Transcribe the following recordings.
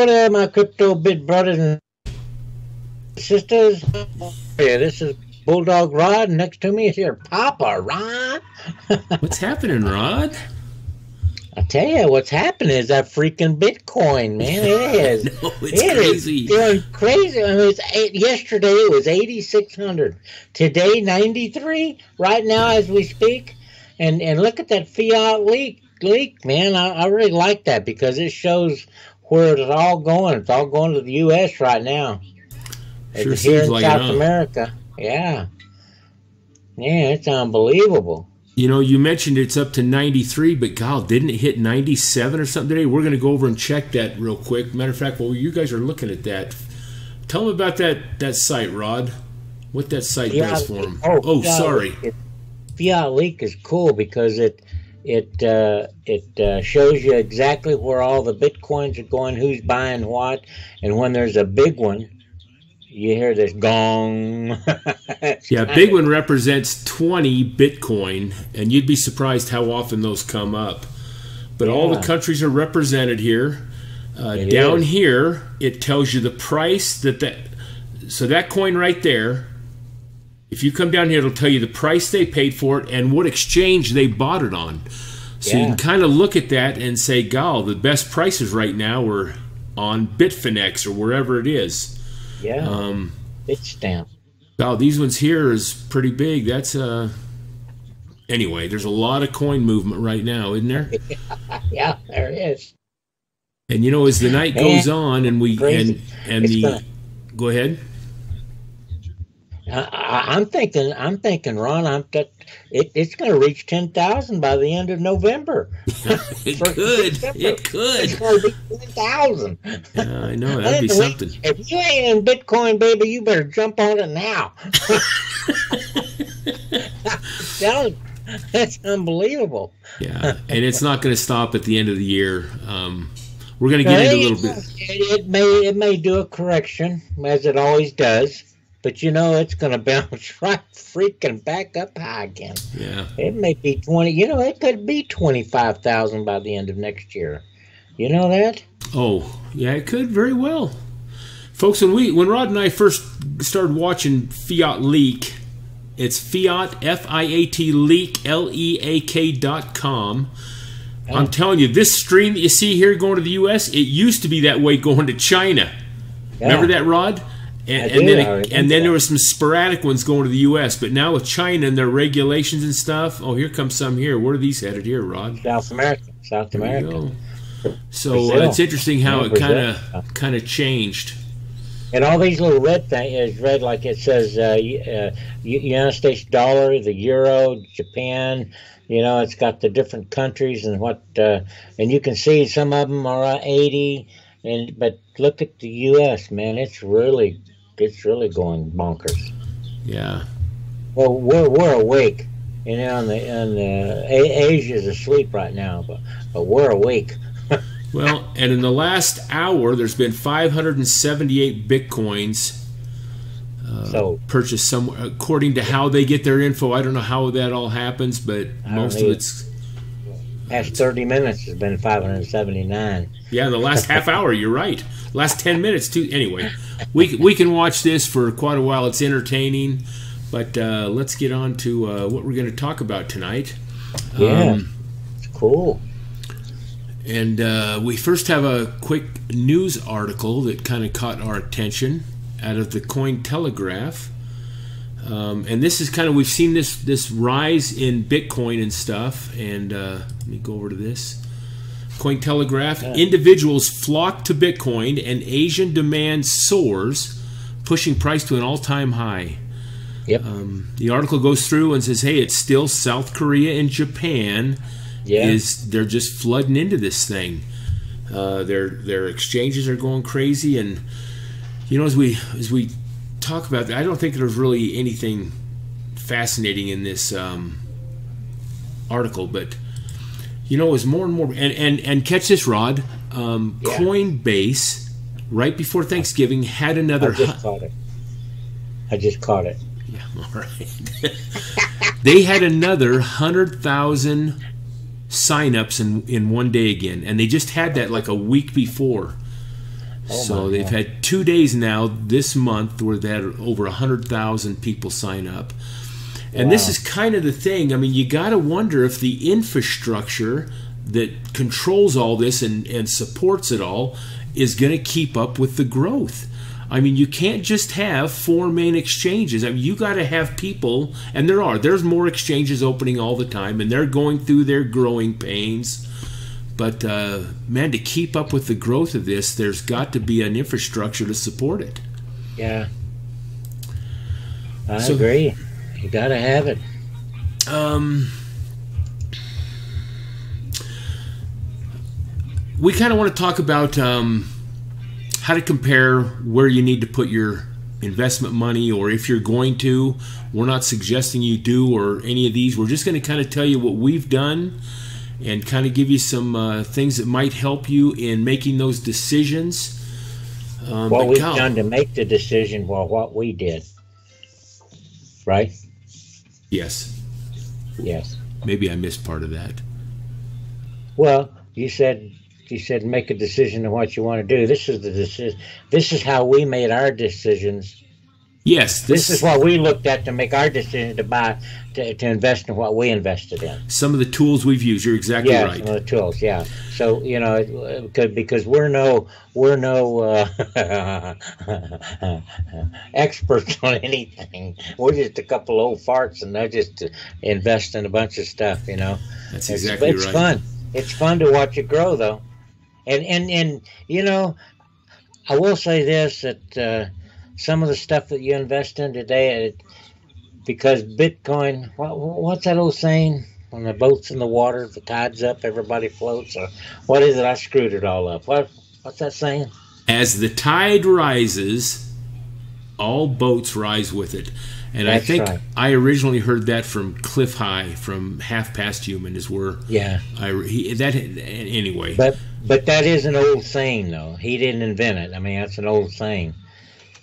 Hello there, my crypto bit brothers and sisters. Yeah, this is Bulldog Rod. Next to me is here Papa Rod. What's happening, Rod? I tell you, what's happening is that freaking Bitcoin, man. It is. No, it's crazy. Is going crazy. I mean, yesterday it was 8,600. Today 93. Right now, as we speak, and look at that fiat leak, man. I really like that because it shows where it's all going. It's all going to the U.S. right now. Sure it's here seems in like South it, America. Yeah, it's unbelievable. You know, you mentioned it's up to 93, but God, didn't it hit 97 or something today? We're going to go over and check that real quick. Matter of fact, while you guys are looking at that, tell them about that site, Rod. What that site does for them. Oh, sorry. Fiat Leak is cool because it shows you exactly where all the Bitcoins are going, who's buying what, and when there's a big one, you hear this gong. Yeah, big one represents 20 Bitcoin, and you'd be surprised how often those come up. But all the countries are represented here. Down here, it tells you the price so that coin right there, if you come down here, it'll tell you the price they paid for it and what exchange they bought it on. So you can kind of look at that and say, "Gal, the best prices right now are on Bitfinex or wherever it is." Yeah, Bitstamp. Wow, these ones here is pretty big. That's anyway. There's a lot of coin movement right now, isn't there? Yeah, there is. And you know, as the night goes on, and we go ahead. I'm thinking, Ron. It's going to reach 10,000 by the end of November. It could. It's going to be 10,000. I know, that'd be something. If you ain't in Bitcoin, baby, you better jump on it now. That's unbelievable. Yeah, and it's not going to stop at the end of the year. We're going to get into a little bit. It may do a correction, as it always does. But you know, it's going to bounce right freaking back up high again. Yeah. It may be 20. You know, it could be 25,000 by the end of next year. You know that? Oh, yeah, it could very well. Folks, when Rod and I first started watching Fiat Leak, it's Fiat, F-I-A-T, Leak, Leak.com. I'm telling you, this stream that you see here going to the U.S., it used to be that way going to China. Yeah. Remember that, Rod? And then there were some sporadic ones going to the U.S., but now with China and their regulations and stuff, oh, here comes some here. Where are these headed here, Rod? South America. So it's interesting how it kind of changed. And all these little red things is red, like it says United States dollar, the euro, Japan. You know, it's got the different countries and and you can see some of them are 80. But look at the U.S., man. It's really going bonkers. Yeah. Well, we're awake. You know, and Asia's asleep right now, but we're awake. Well, and in the last hour, there's been 578 Bitcoins purchased somewhere, according to how they get their info. I don't know how that all happens, but most of it's. Past 30 minutes has been 579. Yeah, the last half hour, you're right. Last 10 minutes, too. Anyway, we can watch this for quite a while. It's entertaining. But let's get on to what we're going to talk about tonight. Yeah, it's cool. And we first have a quick news article that kind of caught our attention out of the Cointelegraph. And this is kind of, we've seen this rise in Bitcoin and stuff. And let me go over to this. Cointelegraph, individuals flock to Bitcoin and Asian demand soars, pushing price to an all-time high. Yep. The article goes through and says, hey, it's still South Korea and Japan. Yeah. They're just flooding into this thing. Their exchanges are going crazy. And, you know, as we talk about that, I don't think there's really anything fascinating in this article, but you know, as more and more and catch this, Rod, Coinbase right before Thanksgiving had another. I just caught it. Yeah, all right. They had another 100,000 signups in one day again, and they just had that like a week before. So they've had 2 days now this month where they had over 100,000 people sign up. And this is kind of the thing. I mean, you got to wonder if the infrastructure that controls all this and supports it all is going to keep up with the growth. I mean, you can't just have 4 main exchanges. I mean, you got to have people, and there's more exchanges opening all the time, and they're going through their growing pains. But, man, to keep up with the growth of this, there's got to be an infrastructure to support it. Yeah. I agree. You got to have it. We kind of want to talk about how to compare where you need to put your investment money, or if you're going to. We're not suggesting you do or any of these. We're just going to kind of tell you what we've done and kind of give you some things that might help you in making those decisions. What we've done to make the decision, well, what we did. Right? Yes. Yes. Maybe I missed part of that. Well, you said make a decision on what you want to do. This is the decision. This is how we made our decisions. Yes, this is what we looked at to make our decision to buy, to invest in what we invested in. Some of the tools we've used. You're exactly right. Yeah, some of the tools. Yeah. So because we're no experts on anything. We're just a couple old farts, and they're just invest in a bunch of stuff. That's exactly right. It's fun. It's fun to watch it grow, though. And I will say this, that some of the stuff that you invest in today, because Bitcoin, what's that old saying? When the boat's in the water, the tide's up, everybody floats. Or what is it? I screwed it all up. What's that saying? As the tide rises, all boats rise with it. And that's I think right. I originally heard that from Cliff High from Half Past Human is where anyway. But that is an old saying, though. He didn't invent it. I mean, that's an old saying.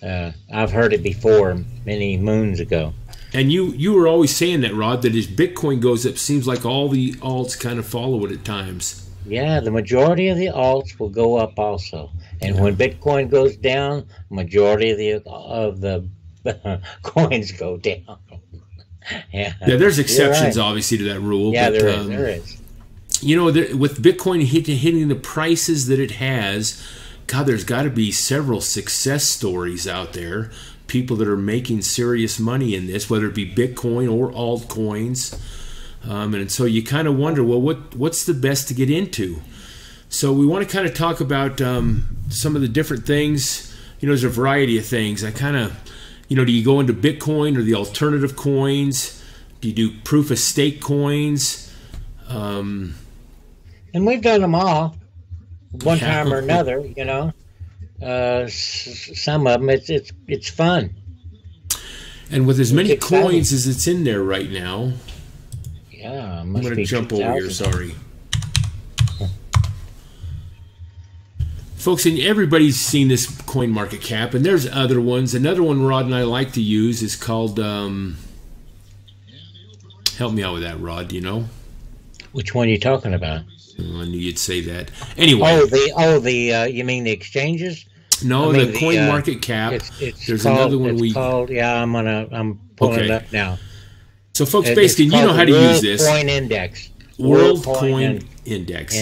I've heard it before many moons ago. And you were always saying that, Rod, that as Bitcoin goes up, seems like all the alts kind of follow it at times. Yeah, the majority of the alts will go up also. And when Bitcoin goes down, majority of the coins go down. Yeah, there's exceptions, obviously, to that rule. Yeah, but, there is. With Bitcoin hitting the prices that it has, God, there's got to be several success stories out there. People that are making serious money in this, whether it be Bitcoin or altcoins. And so you kind of wonder, well, what's the best to get into? So we want to kind of talk about some of the different things. There's a variety of things. I kind of, do you go into Bitcoin or the alternative coins? Do you do proof of stake coins? And we've done them all, one time or another. Some of them, it's fun. And with as many coins as it's in there right now. Yeah, I'm going to jump over here. Sorry. Folks, and everybody's seen this coin market cap, and there's other ones. Another one Rod and I like to use is called, help me out with that, Rod, do you know? Which one are you talking about? I knew you'd say that. Anyway. You mean the exchanges? No, the coin market cap. There's another one I'm pulling it up now. So, folks, basically, you know how to use this. World Coin Index. World Coin Index.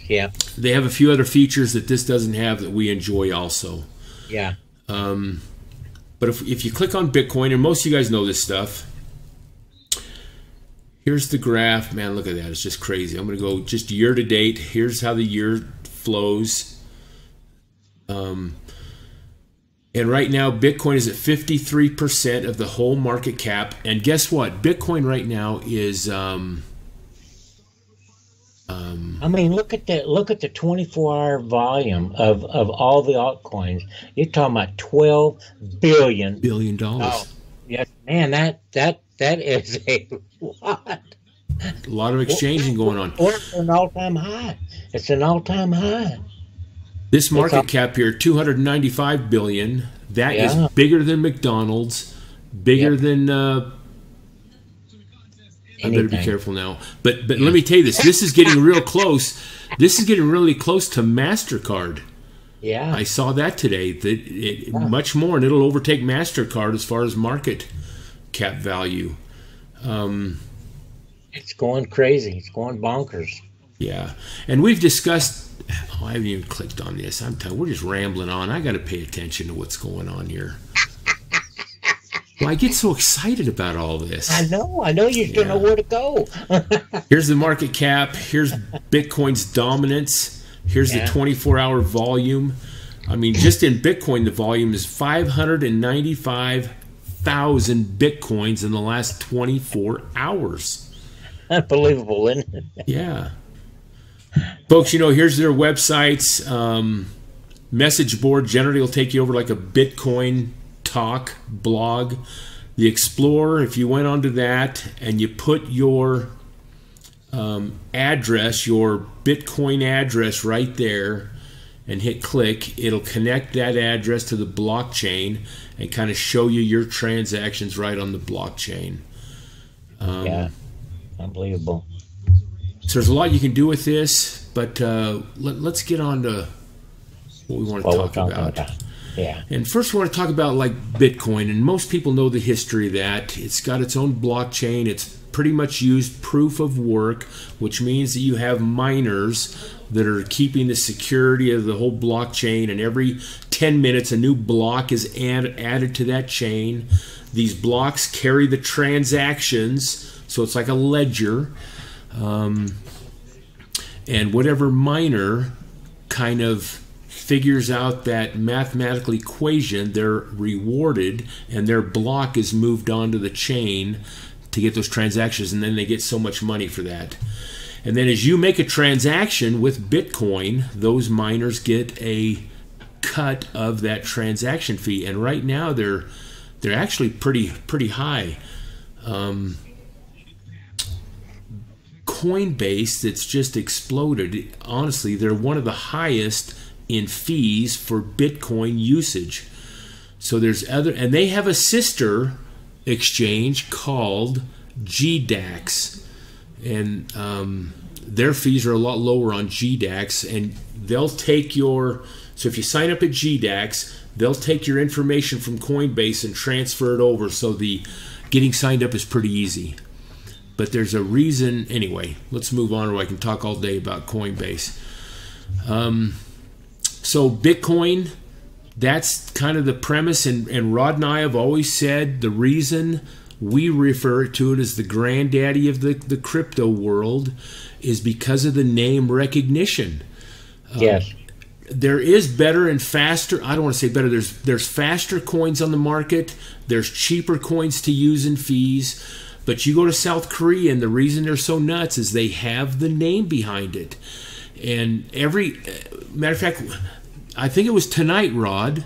Yeah. They have a few other features that this doesn't have that we enjoy also. Yeah. But if you click on Bitcoin, and most of you guys know this stuff, here's the graph. Man, look at that. It's just crazy. I'm going to go just year to date. Here's how the year flows. And right now, Bitcoin is at 53% of the whole market cap. And guess what? Bitcoin right now is... I mean, look at the 24-hour volume of all the altcoins. You're talking about $12 billion. Oh, yes, man, that is a lot. A lot of exchanging going on. Or it's an all-time high. It's an all-time high. This market cap here, $295 billion. That is bigger than McDonald's, bigger than. I better be careful now. But let me tell you this. This is getting real close. This is getting really close to MasterCard. Yeah. I saw that today. Much more, and it'll overtake MasterCard as far as market cap value. It's going crazy. It's going bonkers. Yeah. And we've discussed, I haven't even clicked on this. I'm telling you, we're just rambling on. I got to pay attention to what's going on here. Well, I get so excited about all this. I know you just don't know where to go. Here's the market cap. Here's Bitcoin's dominance. Here's the 24-hour volume. I mean, just in Bitcoin, the volume is 595,000 Bitcoins in the last 24 hours. Unbelievable, isn't it? Yeah. Folks, here's their websites. Message board generally will take you over like a Bitcoin talk blog. The Explorer, if you went onto that and you put your address, your Bitcoin address right there and hit click, it'll connect that address to the blockchain and kind of show you your transactions right on the blockchain. Yeah, unbelievable. So there's a lot you can do with this, but let's get on to what we want to talk about. Yeah. And first we want to talk about like Bitcoin, and most people know the history of that. It's got its own blockchain. It's pretty much used proof of work, which means that you have miners that are keeping the security of the whole blockchain, and every 10 minutes a new block is added to that chain. These blocks carry the transactions, so it's like a ledger. And whatever miner kind of figures out that mathematical equation, they're rewarded, and their block is moved onto the chain to get those transactions, and then they get so much money for that. And then as you make a transaction with Bitcoin, those miners get a cut of that transaction fee, and right now they're actually pretty high. Coinbase, that's just exploded. Honestly, they're one of the highest in fees for Bitcoin usage. So there's other, and they have a sister exchange called GDAX, and their fees are a lot lower on GDAX, and they'll take your, so if you sign up at GDAX, they'll take your information from Coinbase and transfer it over, so the getting signed up is pretty easy. But there's a reason. Anyway, let's move on, or I can talk all day about Coinbase. So Bitcoin, that's kind of the premise, and Rod and I have always said the reason we refer to it as the granddaddy of the crypto world is because of the name recognition. Yes. There is better and faster, I don't want to say better, there's faster coins on the market, there's cheaper coins to use in fees, but you go to South Korea, and the reason they're so nuts is they have the name behind it. And matter of fact, I think it was tonight, Rod.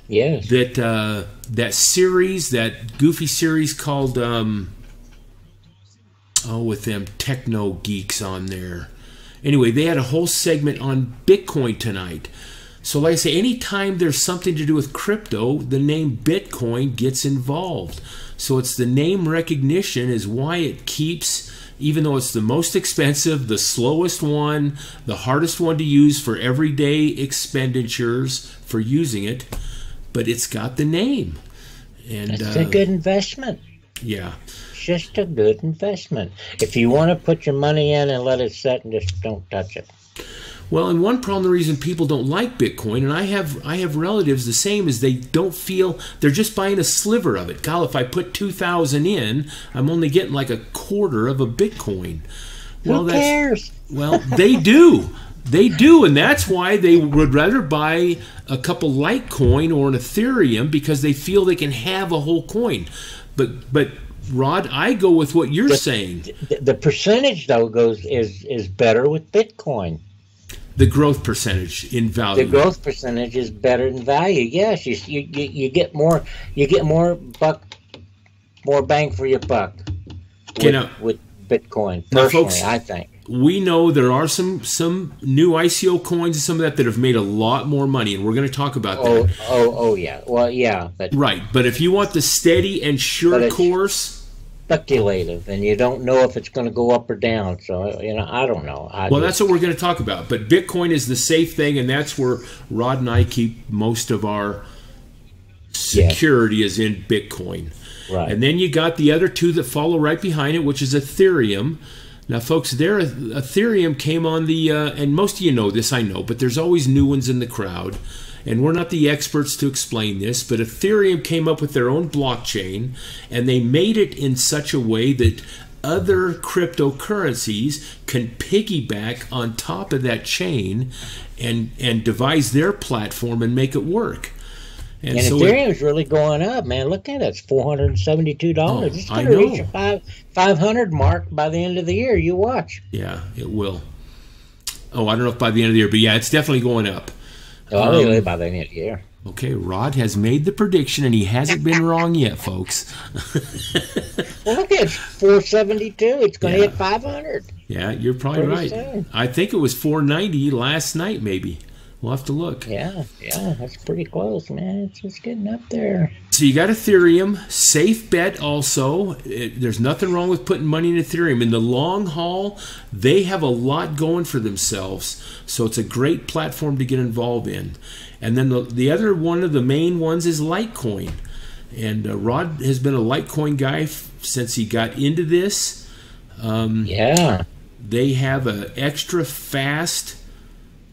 Yes. That series, that goofy series called with them techno geeks on there. Anyway, they had a whole segment on Bitcoin tonight. So like I say, anytime there's something to do with crypto, the name Bitcoin gets involved. So it's the name recognition is why it keeps, even though it's the most expensive, the slowest one, the hardest one to use for everyday expenditures for using it, but it's got the name. And it's a good investment. Yeah. It's just a good investment. If you want to put your money in and let it sit and just don't touch it. Well, and one problem, the reason people don't like Bitcoin, and I have relatives the same, is they don't feel, they're just buying a sliver of it. God, if I put 2,000 in, I'm only getting like a quarter of a Bitcoin. Well, who cares? Well, they do. They do, and that's why they would rather buy a couple Litecoin or an Ethereum, because they feel they can have a whole coin. But Rod, I go with what you're saying. The percentage though is better with Bitcoin. The growth percentage in value. The growth percentage is better in value. Yes, you get more bang for your buck with Bitcoin. Personally, now, folks, I think we know there are some new ICO coins and some of that have made a lot more money, and we're going to talk about that. Oh yeah. Well, yeah, but right. But if you want the steady and sure course, speculative, and you don't know if it's going to go up or down. So, I don't know. Well, that's what we're going to talk about. But Bitcoin is the safe thing, and that's where Rod and I keep most of our security is in Bitcoin. Right. And then you got the other two that follow right behind it, which is Ethereum. Now, folks, Ethereum came on the, and most of you know this, I know, but there's always new ones in the crowd. And we're not the experts to explain this, but Ethereum came up with their own blockchain, and they made it in such a way that other cryptocurrencies can piggyback on top of that chain and devise their platform and make it work. And so Ethereum's really going up, man. Look at it. It's $472. Oh, it's going to reach a 500 mark by the end of the year. You watch. Yeah, it will. Oh, I don't know if by the end of the year, but yeah, it's definitely going up. Oh, really by the end of the year. Okay, Rod has made the prediction, and he hasn't been wrong yet, folks. Well, look at it. 472. It's going to hit 500. Yeah, you're probably right. Soon. I think it was 490 last night, maybe. We'll have to look. Yeah, that's pretty close, man. It's just getting up there. So you got Ethereum, safe bet also. There's nothing wrong with putting money in Ethereum. In the long haul, they have a lot going for themselves. So it's a great platform to get involved in. And then the other one of the main ones is Litecoin. And Rod has been a Litecoin guy since he got into this. They have an extra fast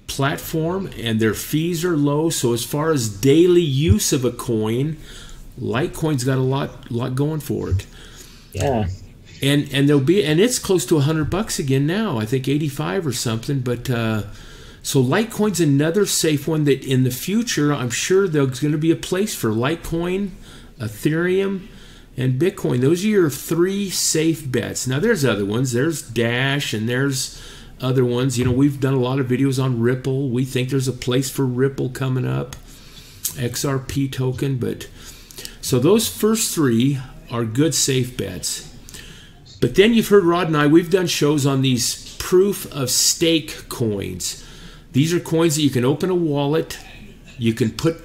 platform, and their fees are low. So as far as daily use of a coin, Litecoin's got a lot going for it. Yeah. And it's close to $100 again now. I think 85 or something. But so Litecoin's another safe one that in the future I'm sure there's going to be a place for Litecoin, Ethereum, and Bitcoin. Those are your three safe bets. Now there's other ones. There's Dash and there's other ones. We've done a lot of videos on Ripple. We think there's a place for Ripple coming up, XRP token. But so those first three are good safe bets. But then you've heard Rod and I, we've done shows on these proof of stake coins. These are coins that you can open a wallet. You can put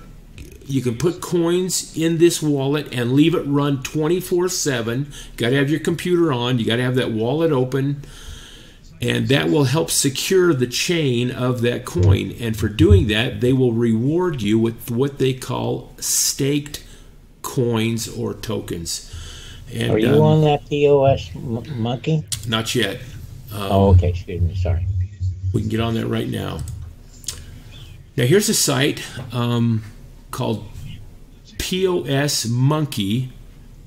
coins in this wallet and leave it run 24/7. Got to have your computer on. You got to have that wallet open. And that will help secure the chain of that coin. And for doing that, they will reward you with what they call staked coins or tokens. And, are you on that POS monkey? Not yet. Okay. Excuse me. Sorry. We can get on that right now. Now, here's a site called POS Monkey.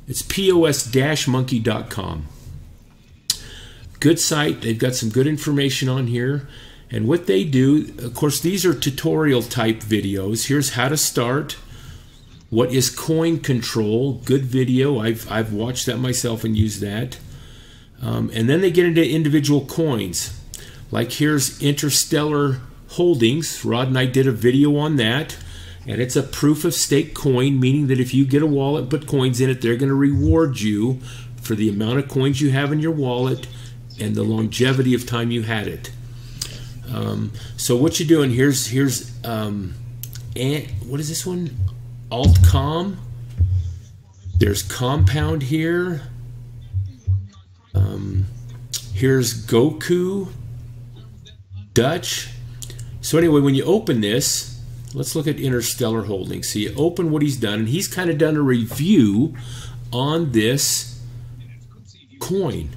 It's pos-monkey.com. Good site. They've got some good information on here. And what they do, of course, these are tutorial type videos. Here's how to start. What is coin control? Good video. I've watched that myself and used that. And then they get into individual coins. Like here's Interstellar Holdings. Rod and I did a video on that. And it's a proof of stake coin, meaning that if you get a wallet and put coins in it, they're going to reward you for the amount of coins you have in your wallet and the longevity of time you had it. So what you're doing, here's what is this one? Altcom. There's Compound here. Here's Goku. Dutch. So anyway, when you open this, let's look at Interstellar Holdings. So you open what he's done, and he's kind of done a review on this coin.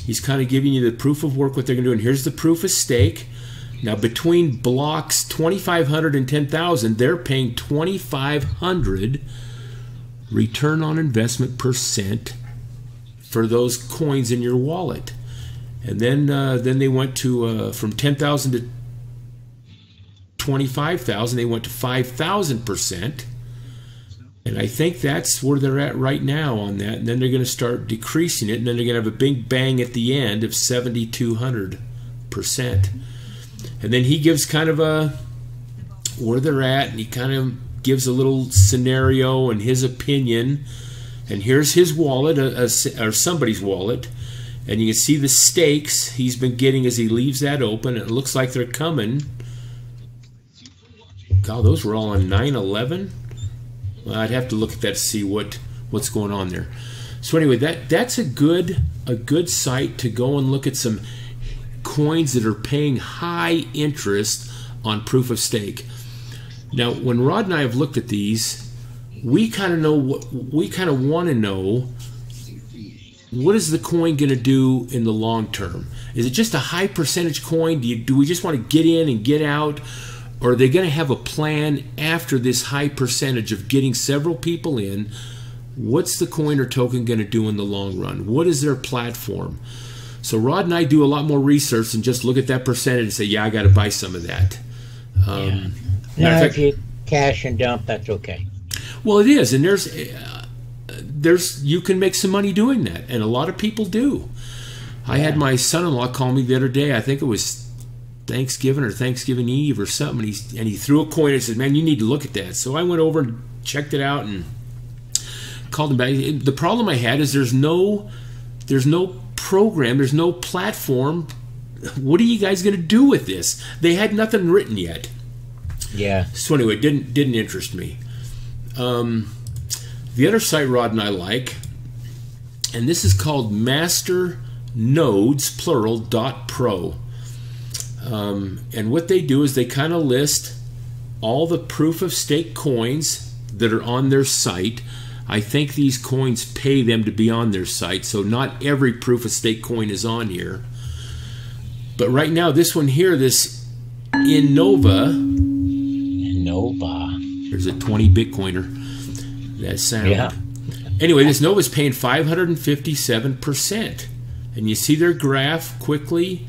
He's kind of giving you the proof of work, what they're going to do. And here's the proof of stake. Now, between blocks 2,500 and 10,000, they're paying 2,500 return on investment % for those coins in your wallet. And then they went to from 10,000 to 25,000. They went to 5,000%. And I think that's where they're at right now on that. And then they're going to start decreasing it. And then they're going to have a big bang at the end of 7,200%. And then he gives kind of a where they're at. And he kind of gives a little scenario and his opinion. And here's his wallet, or somebody's wallet. And you can see the stakes he's been getting as he leaves that open. It looks like they're coming. God, those were all on 9/11. Well, I'd have to look at that to see what's going on there. So anyway, that's a good site to go and look at some coins that are paying high interest on proof of stake. Now, when Rod and I have looked at these, we kind of want to know, what is the coin going to do in the long term? Is it just a high percentage coin? Do we just want to get in and get out? Or are they going to have a plan after this high percentage of getting several people in? What's the coin or token going to do in the long run? What is their platform? So Rod and I do a lot more research than just look at that percentage and say, yeah, I got to buy some of that. Now, if you cash and dump, that's okay. Well, it is, and there's you can make some money doing that, and a lot of people do. I had my son-in-law call me the other day. I think it was Thanksgiving or Thanksgiving Eve or something. And he threw a coin and said, "Man, you need to look at that." So I went over and checked it out and called him back. The problem I had is there's no program, there's no platform. What are you guys going to do with this? They had nothing written yet. Yeah. So anyway, it didn't interest me. The other site Rod and I like, and this is called masternodes, plural, .pro. And what they do is they kind of list all the proof of stake coins that are on their site. I think these coins pay them to be on their site, so not every proof of stake coin is on here. But right now, this one here, this Innova. There's a 20 Bitcoiner. That sound. Yeah. Anyway, this Nova is paying 557%. And you see their graph quickly.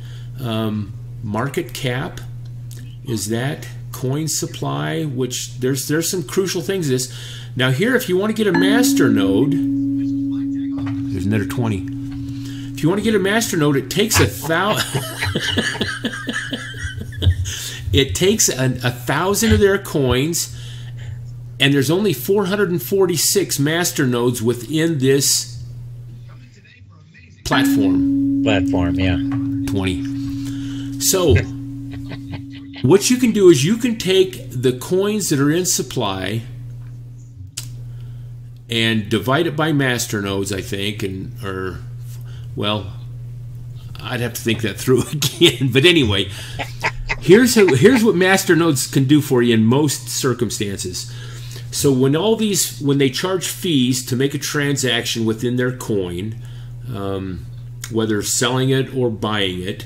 Market cap is that. Coin supply, which there's some crucial things to this. Now here, if you want to get a master node, there's another 20. If you want to get a master node, it takes it takes 1,000 of their coins, and there's only 446 master nodes within this platform. Yeah. 20. So what you can do is you can take the coins that are in supply and divide it by master nodes, I think, well, I'd have to think that through again. But anyway, here's what master nodes can do for you in most circumstances. So when they charge fees to make a transaction within their coin, whether selling it or buying it,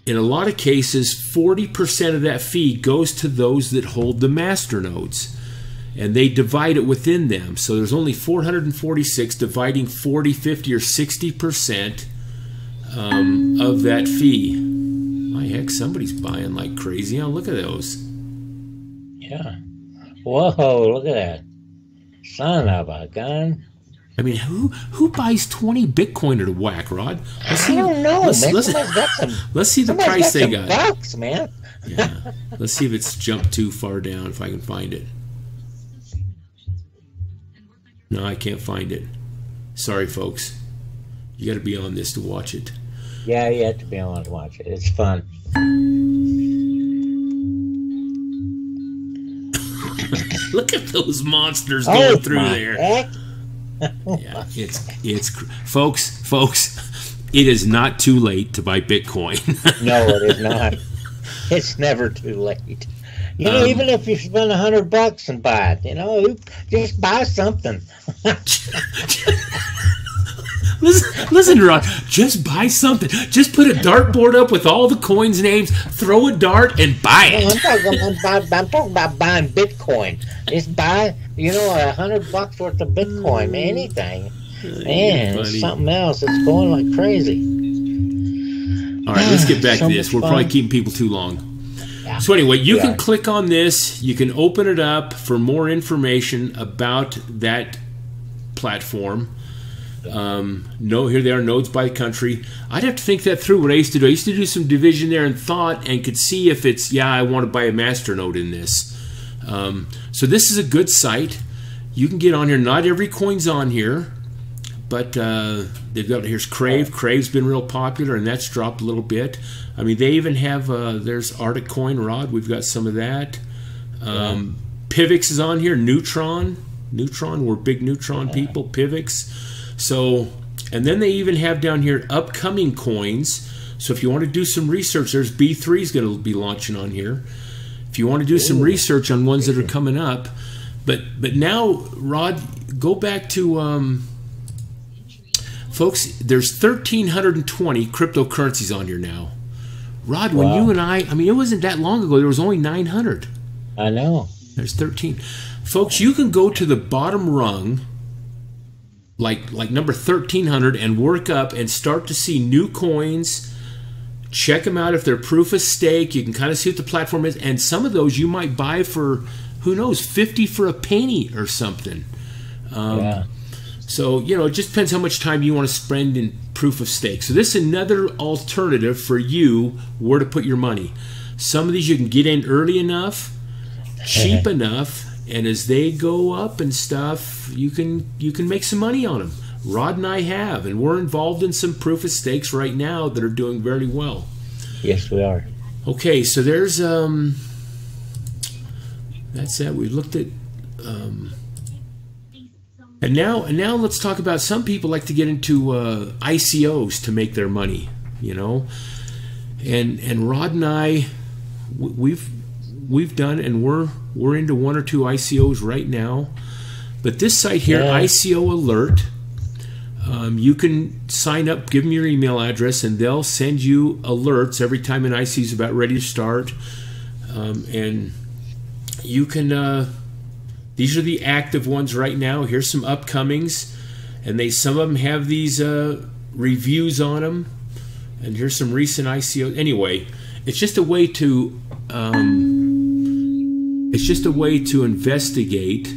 in a lot of cases, 40% of that fee goes to those that hold the master nodes. And they divide it within them. So there's only 446 dividing 40, 50, or 60% of that fee. My heck, somebody's buying like crazy. Oh, look at those. Yeah. Whoa, look at that. Son of a gun. I mean, who buys 20 Bitcoin at a whack, Rod? I don't know, man. Let's see the price they got. Bucks, man. Yeah. Let's see if it's jumped too far down, if I can find it. No, I can't find it. Sorry, folks. You got to be on this to watch it. Yeah, you have to be on to watch it. It's fun. Look at those monsters going through there. Heck? Yeah, it's folks. It is not too late to buy Bitcoin. No, it is not. It's never too late. You know, even if you spend $100 and buy it, just buy something. Listen, Rod. Just buy something. Just put a dartboard up with all the coins' names. Throw a dart and buy it. I'm talking about buying Bitcoin. Just buy, $100 worth of Bitcoin. Anything. Man, it's something else. It's going like crazy. All right, let's get back to this. We're probably keeping people too long. Yeah. So anyway, you can click on this. You can open it up for more information about that platform. Here they are, nodes by country. I'd have to think that through. What I used to do, I used to do some division there and thought, and could see if it's, I want to buy a master node in this. So this is a good site. You can get on here. Not every coin's on here, but they've got, here's Crave. Crave's been real popular, and that's dropped a little bit. I mean, they even have, there's Arctic Coin, Rod. We've got some of that. Pivx is on here. Neutron. Neutron, we're big Neutron people, PIVX. So, and then they even have down here upcoming coins. So if you want to do some research, there's B3 is going to be launching on here. If you want to do some research on ones that are coming up. But now, Rod, go back to, folks, there's 1,320 cryptocurrencies on here now. Rod, when you and I mean, it wasn't that long ago. There was only 900. I know. There's 13. Folks, you can go to the bottom rung, like number 1,300, and work up and start to see new coins. Check them out if they're proof of stake. You can kind of see what the platform is. And some of those you might buy for, who knows, 50 for a penny or something. So, you know, it just depends how much time you want to spend in proof of stake. So this is another alternative for you where to put your money. Some of these you can get in early enough, cheap enough, and as they go up and stuff, you can make some money on them. Rod and I have, and we're involved in some proof of stakes right now that are doing very well. Yes, we are. Okay, so there's that's that. We looked at and now let's talk about, some people like to get into ICOs to make their money, you know. And Rod and I, we've done, and we're into 1 or 2 ICOs right now. But this site here, ICO Alert, you can sign up, give them your email address, and they'll send you alerts every time an ICO is about ready to start. And you can, these are the active ones right now. Here's some upcomings, and some of them have these reviews on them. And here's some recent ICOs. Anyway, it's just a way to investigate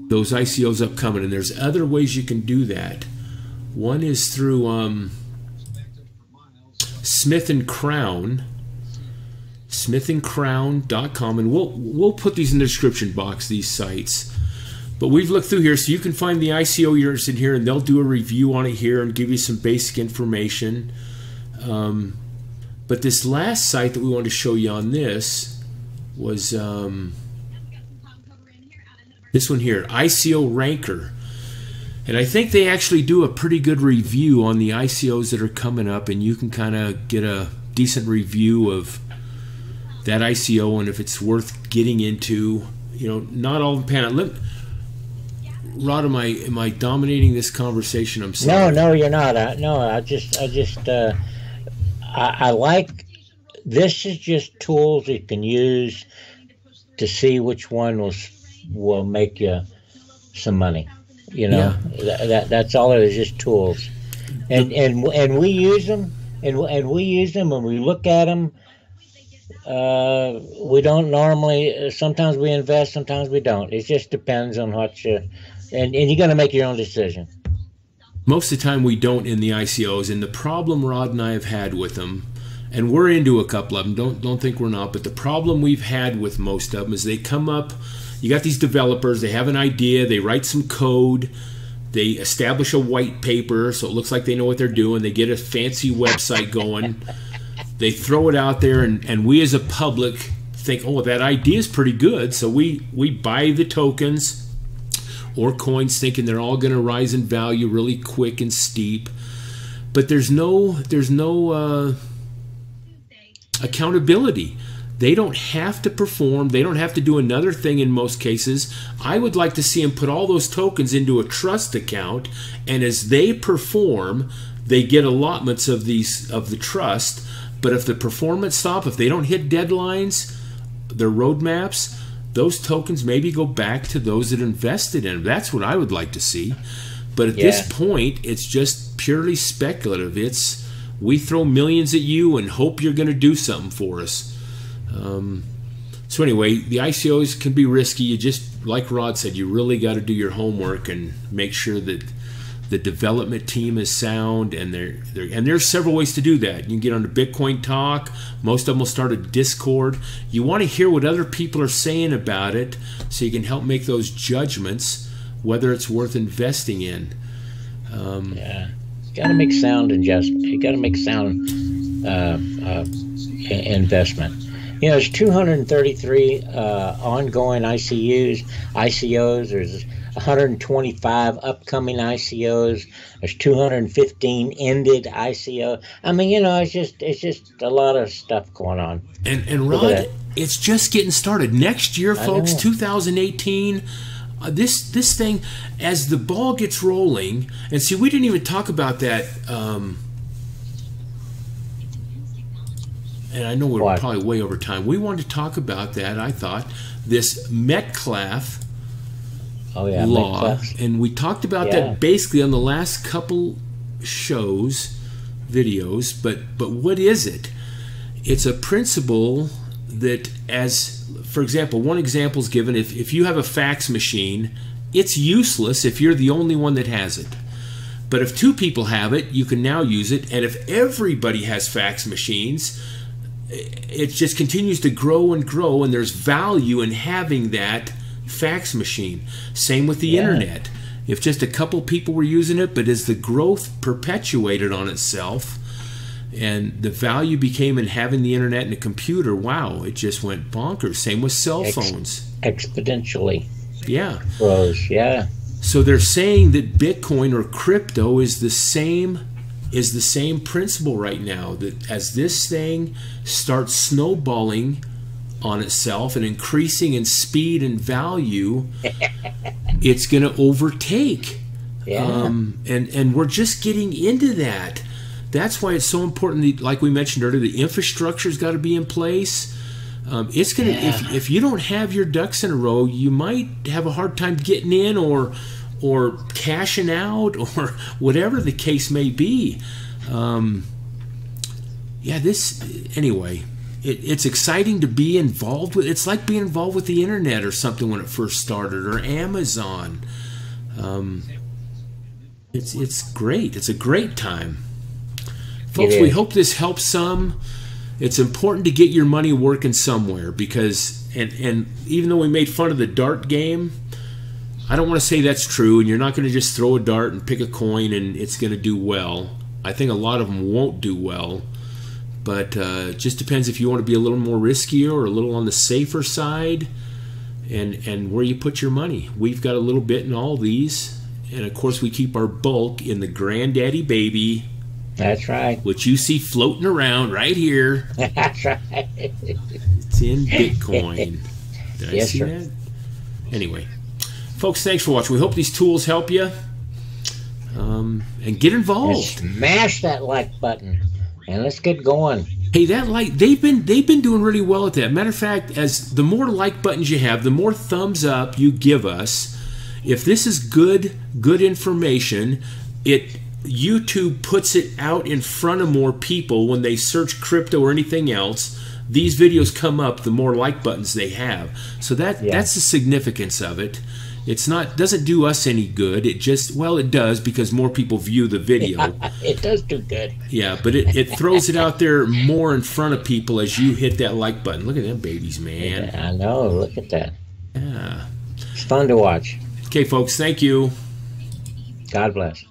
those ICOs upcoming, and there's other ways you can do that. One is through Smith and Crown, smithandcrown.com, and we'll put these in the description box, these sites. But we've looked through here, so you can find the ICO you're interested in here, and they'll do a review on it here and give you some basic information. But this last site that we wanted to show you on this was this one here, ICO Ranker. And I think they actually do a pretty good review on the ICOs that are coming up, and you can kind of get a decent review of that ICO and if it's worth getting into. You know, not all the pan. Rod, am I dominating this conversation? I'm sorry. No, you're not. I like, this is just tools you can use to see which one will make you some money. You know, that's all it is, just tools, and we use them, and we use them when we look at them. We don't normally. Sometimes we invest, sometimes we don't. It just depends on what you, and you got to make your own decision. Most of the time we don't in the ICOs, and the problem Rod and I have had with them, and we're into a couple of them, don't think we're not, but the problem we've had with most of them is they come up, you got these developers, they have an idea, they write some code, they establish a white paper so it looks like they know what they're doing, they get a fancy website going, they throw it out there, and we as a public think, oh, that idea is pretty good, so we buy the tokens or coins thinking they're all going to rise in value really quick and steep. But there's no accountability. They don't have to perform. They don't have to do another thing in most cases. I would like to see them put all those tokens into a trust account, and as they perform, they get allotments of the trust. But if the performance stops, if they don't hit deadlines, their roadmaps, those tokens maybe go back to those that invested in them. That's what I would like to see. But at this point, it's just purely speculative. It's, we throw millions at you and hope you're going to do something for us. So anyway, the ICOs can be risky. You just, like Rod said, you really got to do your homework and make sure that the development team is sound, and there's several ways to do that. You can get on the Bitcoin Talk. Most of them will start a Discord. You want to hear what other people are saying about it so you can help make those judgments whether it's worth investing in. You got to make sound investment. You got to make sound investment. You know, there's 233 ongoing ICOs. There's 125 upcoming ICOs. There's 215 ended ICO. I mean, you know, it's just a lot of stuff going on. And Rod, it's just getting started. Next year, folks, 2018. This thing, as the ball gets rolling, and see, we didn't even talk about that. And I know we're probably way over time. We wanted to talk about that. I thought this Metcalfe law, Metcalfe. And we talked about that basically on the last couple videos. But what is it? It's a principle that, as for example, one example is given. If you have a fax machine, it's useless if you're the only one that has it. But if two people have it, you can now use it. And if everybody has fax machines, it just continues to grow and grow, and there's value in having that fax machine. Same with the internet. If just a couple people were using it, but as the growth perpetuated on itself and the value became in having the internet and a computer, wow, it just went bonkers. Same with cell phones. Exponentially. Yeah. Grows, yeah. So they're saying that Bitcoin or crypto is the same principle right now, that as this thing starts snowballing on itself and increasing in speed and value, it's going to overtake. And we're just getting into that. That's why it's so important that, like we mentioned earlier, the infrastructure's got to be in place. It's going to, if you don't have your ducks in a row, you might have a hard time getting in or cashing out or whatever the case may be. Anyway, it's exciting to be involved with. It's like being involved with the internet or something when it first started, or Amazon. It's great. It's a great time. Folks, we hope this helps some. It's important to get your money working somewhere, because, and even though we made fun of the dart game, I don't want to say that's true, and you're not going to just throw a dart and pick a coin and it's going to do well. I think a lot of them won't do well, but it just depends if you want to be a little more riskier or a little on the safer side, and where you put your money. We've got a little bit in all these, and of course we keep our bulk in the Granddaddy Baby. That's right. Which you see floating around right here. That's right. It's in Bitcoin. Did I see that? Anyway, folks, thanks for watching. We hope these tools help you. And get involved. And smash that like button, and let's get going. Hey, that like, they've been doing really well at that. Matter of fact, as the more like buttons you have, the more thumbs up you give us. If this is good information, YouTube puts it out in front of more people when they search crypto or anything else. These videos come up the more like buttons they have. So that's the significance of it. It's not, doesn't do us any good. It just, well, it does, because more people view the video. It does do good. Yeah, but it throws it out there more in front of people as you hit that like button. Look at them babies, man. Yeah, I know. Look at that. Yeah. It's fun to watch. Okay, folks. Thank you. God bless.